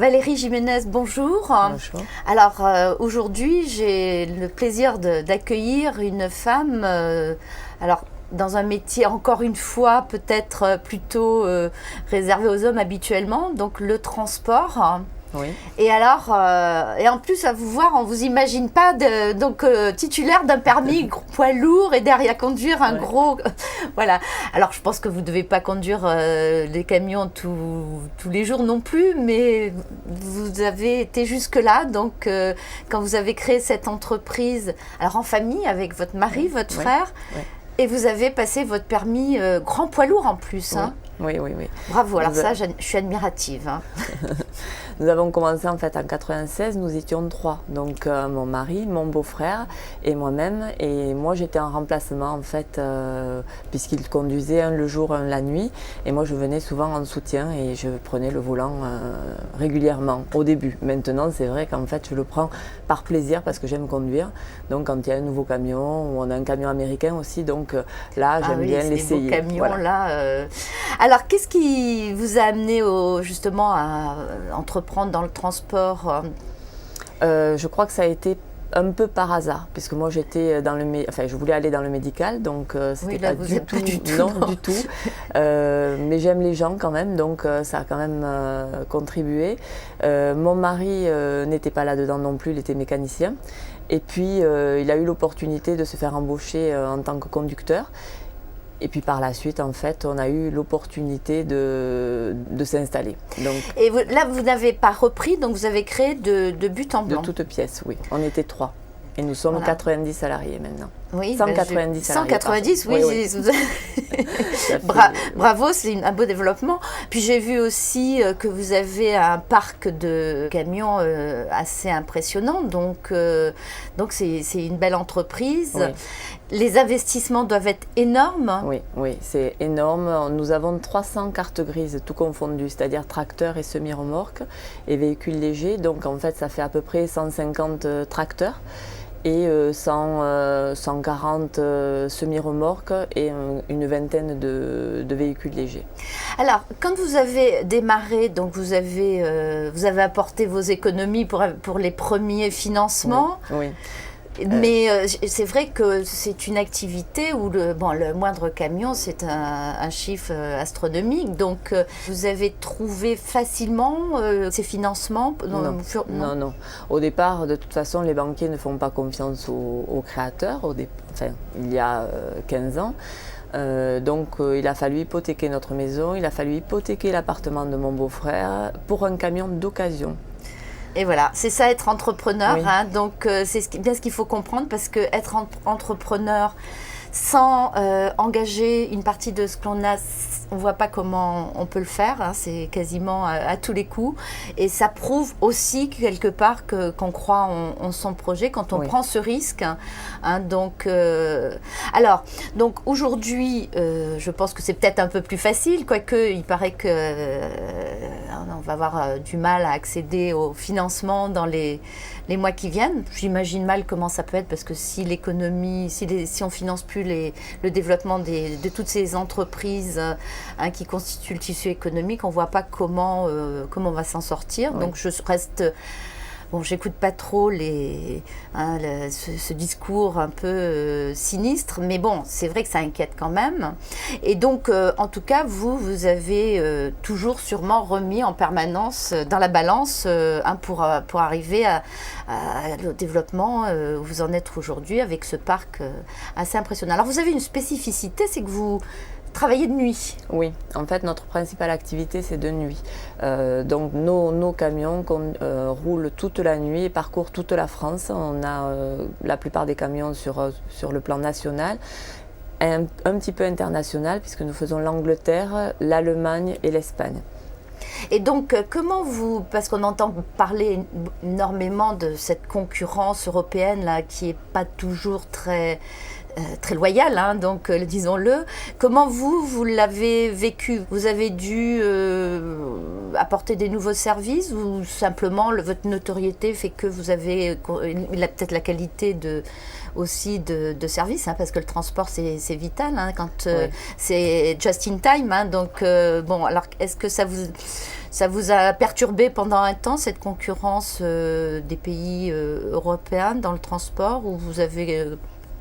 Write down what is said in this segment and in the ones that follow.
Valérie Jiménez, bonjour. Bonjour. Alors aujourd'hui, j'ai le plaisir d'accueillir une femme, alors dans un métier encore une fois peut-être plutôt réservé aux hommes habituellement, donc le transport. Oui. Et alors, et en plus à vous voir, on vous imagine pas titulaire d'un permis poids lourd et derrière conduire un gros, voilà. Alors je pense que vous devez pas conduire des camions tous les jours non plus, mais vous avez été jusque là. Donc quand vous avez créé cette entreprise, alors en famille avec votre mari, votre frère, et vous avez passé votre permis grand poids lourd en plus. Hein. Oui. Bravo. Alors ça, je suis admirative. Hein. Nous avons commencé en fait en 96, nous étions 3, donc mon mari, mon beau-frère et moi-même. Et moi j'étais en remplacement en fait, puisqu'il conduisait un le jour, un la nuit. Et moi je venais souvent en soutien et je prenais le volant régulièrement au début. Maintenant c'est vrai qu'en fait je le prends par plaisir parce que j'aime conduire. Donc quand il y a un nouveau camion, ou on a un camion américain aussi, donc là j'aime bien l'essayer. Des beaux camions là. Alors qu'est-ce qui vous a amené justement à entreprendre dans le transport? Je crois que ça a été un peu par hasard, puisque moi j'étais je voulais aller dans le médical, donc c'était pas du tout, non du tout. Mais j'aime les gens quand même, donc ça a quand même contribué. Mon mari n'était pas là-dedans non plus, il était mécanicien. Et puis il a eu l'opportunité de se faire embaucher en tant que conducteur. Et puis par la suite, en fait, on a eu l'opportunité de s'installer. Et là, vous n'avez pas repris, donc vous avez créé de but en blanc. De toutes pièces, oui. On était 3. Et nous sommes 90 salariés maintenant. Oui, 190 salariés. 190, oui. Bravo, c'est un beau développement. Puis j'ai vu aussi que vous avez un parc de camions assez impressionnant. Donc c'est une belle entreprise. Oui. Les investissements doivent être énormes. Oui, c'est énorme. Nous avons 300 cartes grises, tout confondu, c'est-à-dire tracteurs et semi-remorques et véhicules légers. Donc en fait, ça fait à peu près 150 tracteurs et 140 semi-remorques et une vingtaine de véhicules légers. Alors, quand vous avez démarré, donc vous avez apporté vos économies pour les premiers financements. Oui. Mais c'est vrai que c'est une activité où le moindre camion, c'est un chiffre astronomique. Donc, vous avez trouvé facilement ces financements? Non. Au départ, de toute façon, les banquiers ne font pas confiance aux créateurs, il y a 15 ans. Donc, il a fallu hypothéquer notre maison, il a fallu hypothéquer l'appartement de mon beau-frère pour un camion d'occasion. Et voilà, c'est ça être entrepreneur. Oui. Hein, donc c'est bien ce qu'il faut comprendre, parce que être entrepreneur sans engager une partie de ce qu'on a, on ne voit pas comment on peut le faire. Hein, c'est quasiment à tous les coups. Et ça prouve aussi quelque part qu'on croit en son projet quand on prend ce risque. Hein, donc aujourd'hui, je pense que c'est peut-être un peu plus facile, quoique il paraît que on va avoir du mal à accéder au financement dans les mois qui viennent. J'imagine mal comment ça peut être, parce que si l'économie, si on finance plus le développement de toutes ces entreprises qui constituent le tissu économique, on ne voit pas comment on va s'en sortir. Oui. Donc je reste... Bon, j'écoute pas trop ce discours un peu sinistre, mais bon, c'est vrai que ça inquiète quand même. Et donc, en tout cas, vous avez toujours sûrement remis en permanence dans la balance pour arriver au développement où vous en êtes aujourd'hui, avec ce parc assez impressionnant. Alors, vous avez une spécificité, c'est que vous travailler de nuit? Oui, en fait notre principale activité c'est de nuit. Donc nos camions roulent toute la nuit et parcourent toute la France. On a la plupart des camions sur le plan national, un petit peu international, puisque nous faisons l'Angleterre, l'Allemagne et l'Espagne. Et donc, parce qu'on entend parler énormément de cette concurrence européenne là, qui n'est pas toujours très loyale, hein, donc disons-le. Comment vous l'avez vécu? Vous avez dû apporter des nouveaux services, ou simplement votre notoriété fait que vous avez peut-être la qualité aussi de service, hein, parce que le transport c'est vital, hein, quand c'est just in time, hein, donc alors est-ce que ça vous Ça vous a perturbé pendant un temps, cette concurrence des pays européens dans le transport, ou vous avez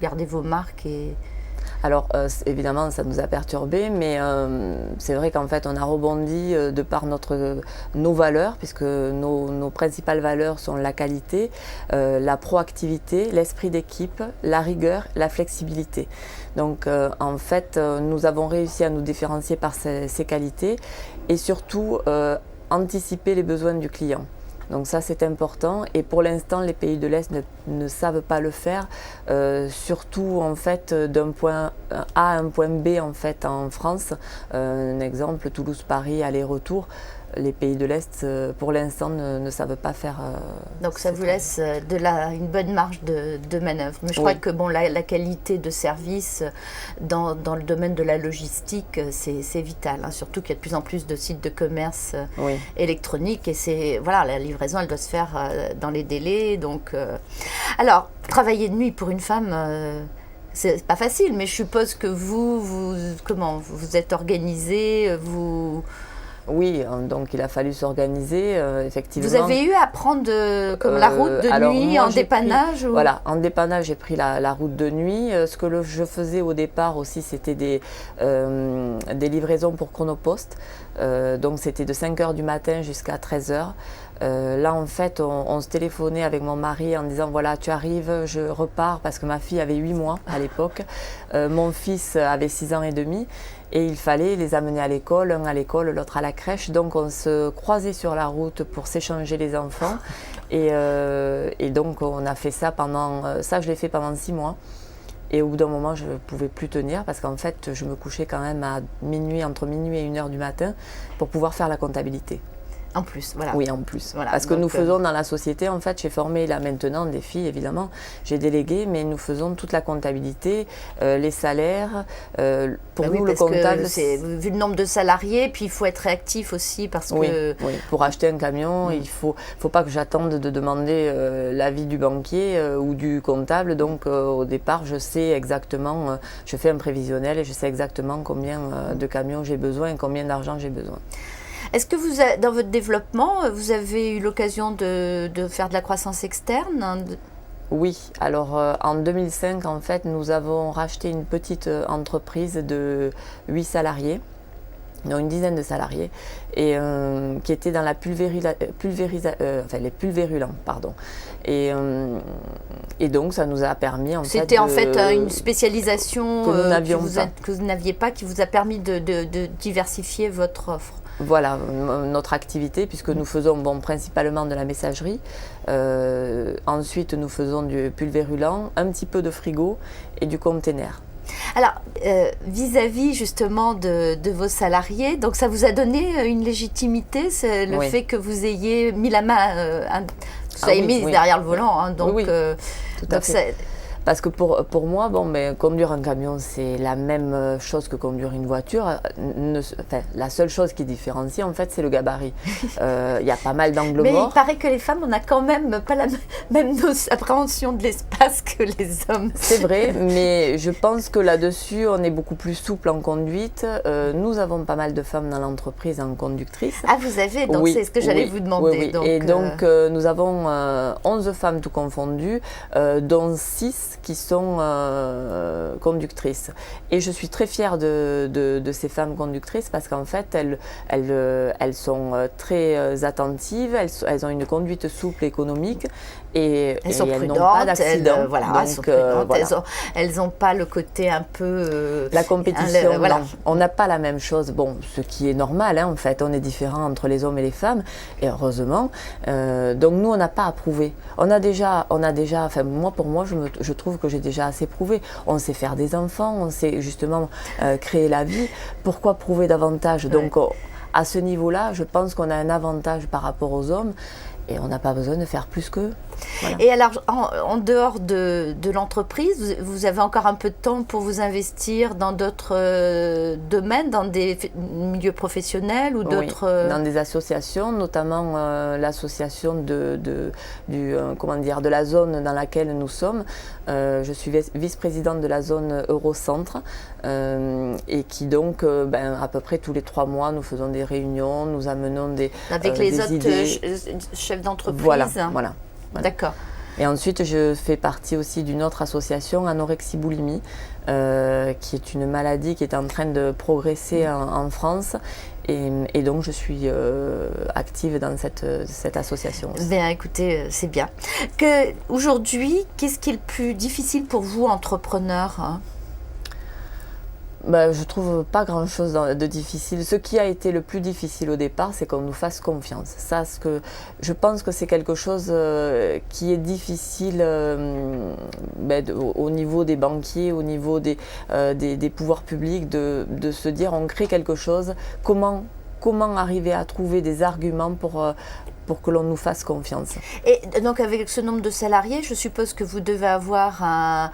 gardé vos marques et... Alors évidemment ça nous a perturbés, mais c'est vrai qu'en fait on a rebondi de par nos valeurs, puisque nos principales valeurs sont la qualité, la proactivité, l'esprit d'équipe, la rigueur, la flexibilité. Donc en fait nous avons réussi à nous différencier par ces qualités et surtout anticiper les besoins du client. Donc ça c'est important, et pour l'instant les pays de l'Est ne savent pas le faire, surtout en fait d'un point A à un point B en fait en France. Un exemple, Toulouse-Paris aller-retour. Les pays de l'Est, pour l'instant, ne savent pas faire. Donc ça vous laisse une bonne marge de manœuvre. Mais je crois que bon, la qualité de service dans le domaine de la logistique, c'est vital. Hein. Surtout qu'il y a de plus en plus de sites de commerce électroniques, et la livraison, elle doit se faire dans les délais. Donc, alors, travailler de nuit pour une femme. C'est pas facile, mais je suppose que vous êtes organisé, Oui, donc il a fallu s'organiser, effectivement. Vous avez eu à prendre la route de nuit en dépannage Voilà, en dépannage, j'ai pris la route de nuit. Ce que je faisais au départ aussi, c'était des livraisons pour Chronopost. Donc c'était de 5h du matin jusqu'à 13h. Là, en fait, on se téléphonait avec mon mari en disant voilà, tu arrives, je repars, parce que ma fille avait 8 mois à l'époque. Mon fils avait 6 ans et demi. Et il fallait les amener à l'école, l'un à l'école, l'autre à la crèche. Donc on se croisait sur la route pour s'échanger les enfants. Et donc on a fait ça je l'ai fait pendant 6 mois. Et au bout d'un moment, je ne pouvais plus tenir, parce qu'en fait, je me couchais quand même à minuit, entre minuit et 1h du matin, pour pouvoir faire la comptabilité. En plus, voilà. Oui, en plus. Voilà, parce que nous faisons dans la société, en fait, j'ai formé là maintenant des filles, évidemment, j'ai délégué, mais nous faisons toute la comptabilité, les salaires. Pour nous, le comptable. Vu le nombre de salariés, puis il faut être réactif aussi, parce que. Oui, pour acheter un camion, il faut pas que j'attende de demander l'avis du banquier ou du comptable. Donc, au départ, je sais exactement, je fais un prévisionnel et je sais exactement combien de camions j'ai besoin et combien d'argent j'ai besoin. Est-ce que dans votre développement, vous avez eu l'occasion de faire de la croissance externe ? Oui, alors en 2005, en fait, nous avons racheté une petite entreprise de 8 salariés, non, une dizaine de salariés, et qui était dans la les pulvérulents, pardon. Et donc, ça nous a permis, en fait... C'était en fait une spécialisation que vous n'aviez pas, qui vous a permis de diversifier votre offre. Voilà, notre activité, puisque nous faisons principalement de la messagerie. Ensuite, nous faisons du pulvérulent, un petit peu de frigo et du container. Alors, vis-à-vis justement de vos salariés, donc ça vous a donné une légitimité, c'est le fait que vous ayez mis la main, vous avez mis derrière le volant, hein, donc, tout à fait. Parce que pour moi, conduire un camion, c'est la même chose que conduire une voiture. La seule chose qui différencie, en fait, c'est le gabarit. Il y a pas mal d'angles morts. Mais il paraît que les femmes, on n'a quand même pas la même appréhension de l'espace que les hommes. C'est vrai, mais je pense que là-dessus, on est beaucoup plus souple en conduite. Nous avons pas mal de femmes dans l'entreprise en conductrice. Ah, vous avez, donc c'est ce que j'allais vous demander. Oui. Donc, et donc, nous avons 11 femmes tout confondues, dont 6 qui sont conductrices. Et je suis très fière de ces femmes conductrices, parce qu'en fait, elles sont très attentives, elles ont une conduite souple et économique, et elles n'ont pas d'accident. Elles sont prudentes, elles n'ont pas le côté un peu... la compétition, non. On n'a pas la même chose, ce qui est normal, hein, en fait, on est différents entre les hommes et les femmes, et heureusement. Donc nous, on n'a pas à prouver. On a déjà, pour moi, je trouve que j'ai déjà assez prouvé. On sait faire des enfants, on sait justement créer la vie. Pourquoi prouver davantage ? Donc à ce niveau-là, je pense qu'on a un avantage par rapport aux hommes, et on n'a pas besoin de faire plus qu'eux. Voilà. Et alors, en dehors de l'entreprise, vous avez encore un peu de temps pour vous investir dans d'autres domaines, dans des milieux professionnels ou d'autres... Oui, dans des associations, notamment l'association de la zone dans laquelle nous sommes. Je suis vice-présidente de la zone Eurocentre et qui donc, à peu près tous les 3 mois, nous faisons des réunions, nous amenons avec les des autres idées. chefs d'entreprise. Voilà. D'accord. Et ensuite, je fais partie aussi d'une autre association, anorexie-boulimie, qui est une maladie qui est en train de progresser en France. Et donc, je suis active dans cette association aussi. Bien, écoutez, c'est bien. Aujourd'hui, qu'est-ce qui est le plus difficile pour vous, entrepreneur, hein? Je trouve pas grand-chose de difficile. Ce qui a été le plus difficile au départ, c'est qu'on nous fasse confiance. Je pense que c'est quelque chose qui est difficile au niveau des banquiers, au niveau des pouvoirs publics, de se dire on crée quelque chose. Comment arriver à trouver des arguments pour que l'on nous fasse confiance. Et donc avec ce nombre de salariés, je suppose que vous devez avoir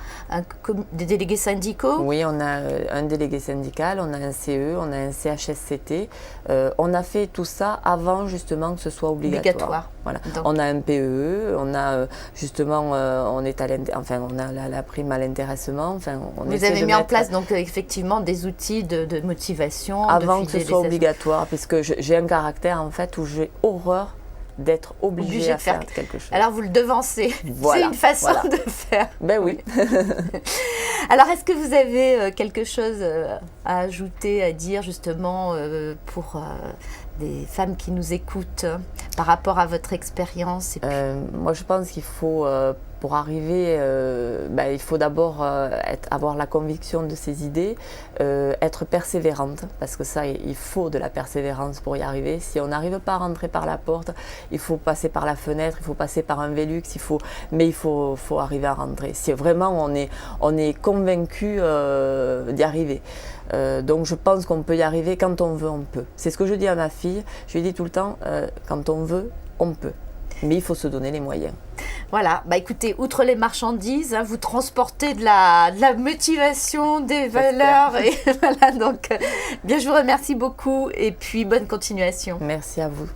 des délégués syndicaux? Oui, on a un délégué syndical, on a un CE, on a un CHSCT. On a fait tout ça avant justement que ce soit obligatoire. Voilà. Donc, on a un PEE, on a justement, on a la prime à l'intéressement. Vous avez mis en place donc effectivement des outils de motivation avant que ce soit obligatoire, puisque j'ai un caractère en fait où j'ai horreur d'être obligé à faire quelque chose. Alors vous le devancez, voilà, c'est une façon de faire. Ben oui. Alors est-ce que vous avez quelque chose à ajouter, à dire justement pour des femmes qui nous écoutent par rapport à votre expérience? Moi je pense qu'il faut, pour arriver, il faut d'abord avoir la conviction de ses idées, être persévérante, parce que ça, il faut de la persévérance pour y arriver. Si on n'arrive pas à rentrer par la porte, il faut passer par la fenêtre, il faut passer par un Velux, mais il faut arriver à rentrer. Si vraiment on est convaincu d'y arriver. Donc je pense qu'on peut y arriver, quand on veut, on peut. C'est ce que je dis à ma fille, je lui dis tout le temps, quand on veut, on peut. Mais il faut se donner les moyens. Voilà, écoutez, outre les marchandises, vous transportez de la motivation, des valeurs. Et voilà, donc, je vous remercie beaucoup et puis bonne continuation. Merci à vous.